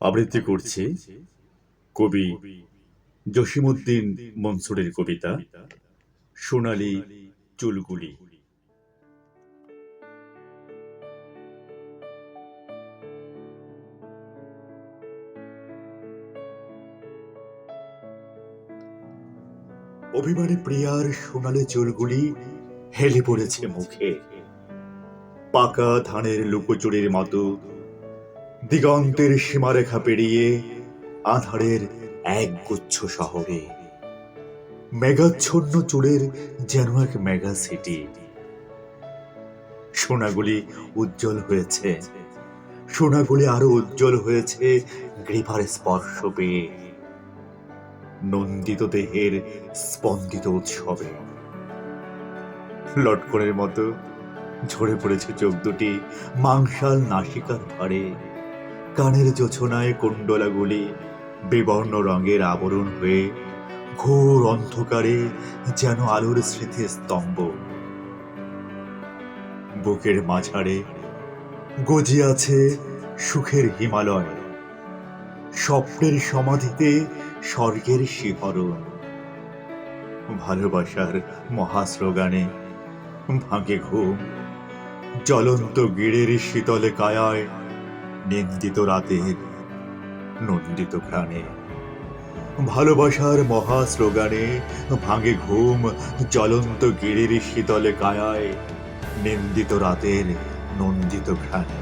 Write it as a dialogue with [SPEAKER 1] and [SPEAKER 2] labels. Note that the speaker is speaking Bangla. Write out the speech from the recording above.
[SPEAKER 1] আবৃত্তি করছি কবি জসিমউদ্দিন মনসুরের কবিতা সোনালী চুলগুলি। অভিমানী প্রিয়ার সোনালী চুলগুলি হেলে পড়েছে মুখে, পাকা ধানের লুকোচুরির মতো দিগন্তের সীমারেখা পেরিয়ে আধারের একগুচ্ছ শহরে। মেঘাচ্ছন্ন চুলের যেন এক মেগা সিটি। সোনাগুলি উজ্জ্বল হয়েছে, সোনাগুলি আরো উজ্জ্বল হয়েছে গ্রীপার স্পর্শ পেয়ে, নন্দিত দেহের স্পন্দিত উৎসবে। লটকনের মতো ঝরে পড়েছে চোখ দুটি মাংসাল নাসিকার ভারে, কানের জোছনায় কুণ্ডলাগুলি বিবর্ণ রঙের আবরণ হয়ে ঘোর অন্ধকারে যেন আলোর স্মৃতি স্তম্ভ। বুকের মাঝারে গজি আছে সুখের হিমালয়, স্বপ্নের সমাধিতে স্বর্গের শিহরণ। ভালোবাসার মহাস্লোগানে ভাঙে ঘুম, জ্বলন্ত গিড়ের শীতলে কায়ায় নিন্দিত রাতের নন্দিত প্রাণে। ভালোবাসার মহা স্লোগানে ভাঙে ঘুম, জ্বলন্ত গিরির শীতলে কায়ায় নিন্দিত রাতের নন্দিত ঘ্রাণে।